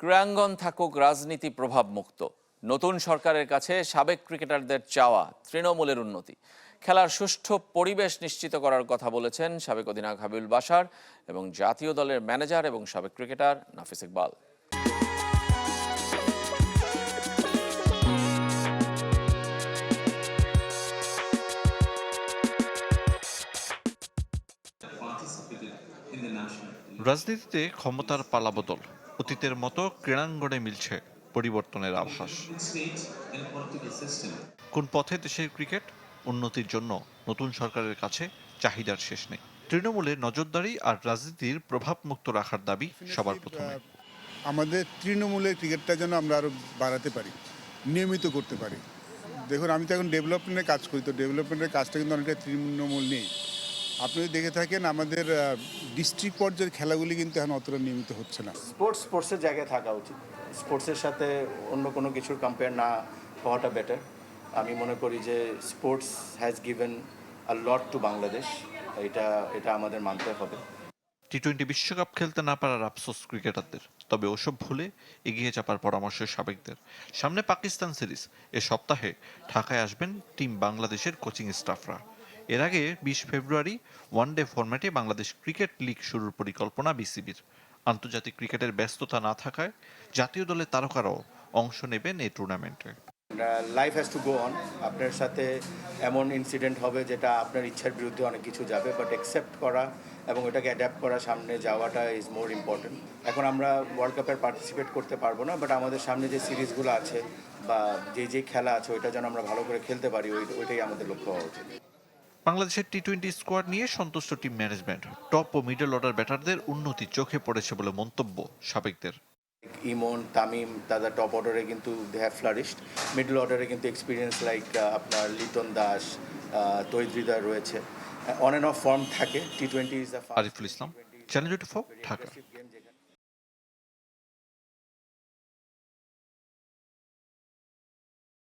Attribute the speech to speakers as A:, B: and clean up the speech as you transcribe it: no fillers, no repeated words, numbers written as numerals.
A: ক্রীড়াঙ্গন থাকুক রাজনীতি প্রভাব মুক্ত। নতুন সরকারের কাছে সাবেক ক্রিকেটারদের চাওয়া তৃণমূলের উন্নতি। খেলার সুষ্ঠু পরিবেশ নিশ্চিত করার কথা বলেছেন সাবেক অধিনায়ক হাবিবুল বাশার এবং জাতীয় দলের ম্যানেজার এবং সাবেক ক্রিকেটার নাফিস ইকবাল।
B: রাজনীতিতে ক্ষমতার পালাবদল, অতীতের মতো ক্রীড়াঙ্গনে মিলছে পরিবর্তনের আভাস। কোন পথে দেশের ক্রিকেট উন্নতির জন্য নতুন সরকারের কাছে চাহিদার শেষ নেই। তৃণমূলের নজরদারি আর রাজনীতির প্রভাব মুক্ত রাখার দাবি সবার প্রথমে।
C: আমাদের তৃণমূলের ক্রিকেটটা যেন আমরা আরো বাড়াতে পারি, নিয়মিত করতে পারি। দেখুন, আমি তো এখন ডেভেলপমেন্টের কাজ করি, তো ডেভেলপমেন্টের কাজটা কিন্তু অনেকটা তৃণমূল নেই। আপনি যদি দেখে থাকেন আমাদের ডিস্ট্রিক্ট পর্যায়ের খেলাগুলি কিন্তু এখন অতটা নিয়মিত হচ্ছে না।
D: স্পোর্টসের জায়গায় থাকা উচিত। স্পোর্টসের সাথে অন্য কোনো কিছুর কম্পেয়ার না হওয়াটা বেটার। আমি মনে করি যে sports has given a lot to Bangladesh. এটা আমাদের মানতে হবে।
B: টি-20 বিশ্বকাপ খেলতে না পারার আফসোস ক্রিকেটারদের, তবে ওসব ভুলে এগিয়ে যাবার পরামর্শ সাবেকদের। সামনে পাকিস্তান সিরিজ, এ সপ্তাহে ঢাকায় আসবেন টিম বাংলাদেশের কোচিং স্টাফরা। এর আগে 20 ফেব্রুয়ারি ওয়ানডে ফরম্যাটে বাংলাদেশ ক্রিকেট লিগ শুরুর পরিকল্পনা বিসিবির। আন্তর্জাতিক ক্রিকেটের ব্যস্ততা না থাকায় জাতীয় দলের তারকারাও অংশ নেবেন এই টুর্নামেন্টে।
D: Life has to go on. আপনার সাথে এমন ইনসিডেন্ট হবে যেটা আপনার ইচ্ছার বিরুদ্ধে অনেক কিছু যাবে, বাট অ্যাকসেপ্ট করা এবং ওটাকে অ্যাডাপ্ট করা, সামনে যাওয়াটা ইজ মোর ইম্পর্টেন্ট। এখন আমরা ওয়ার্ল্ড কাপের পার্টিসিপেট করতে পারবো না, বাট আমাদের সামনে যে সিরিজগুলো আছে বা যে খেলা আছে ওইটা যেন আমরা ভালো করে খেলতে পারি, ওইটাই আমাদের লক্ষ্য হওয়া উচিত।
B: বাংলাদেশের টি-20 স্কোয়াড নিয়ে সন্তুষ্ট টিম ম্যানেজমেন্ট। টপ ও মিডল অর্ডার ব্যাটারদের উন্নতি চোখে পড়েছে বলে মন্তব্য সাবেকদের।
D: ইমন, তামিম তাদের টপ অর্ডারে কিন্তু দে হ্যাভ ফ্লারিশড। মিডল অর্ডারে কিন্তু এক্সপিরিয়েন্স লাইক আপনার লিটন দাস, তহিদ হৃদয় রয়েছে। অন অ্যান্ড অফ ফর্ম থাকে। টি-20 ইজ
B: আরিফুল ইসলাম, চ্যানেল 24, ঢাকা।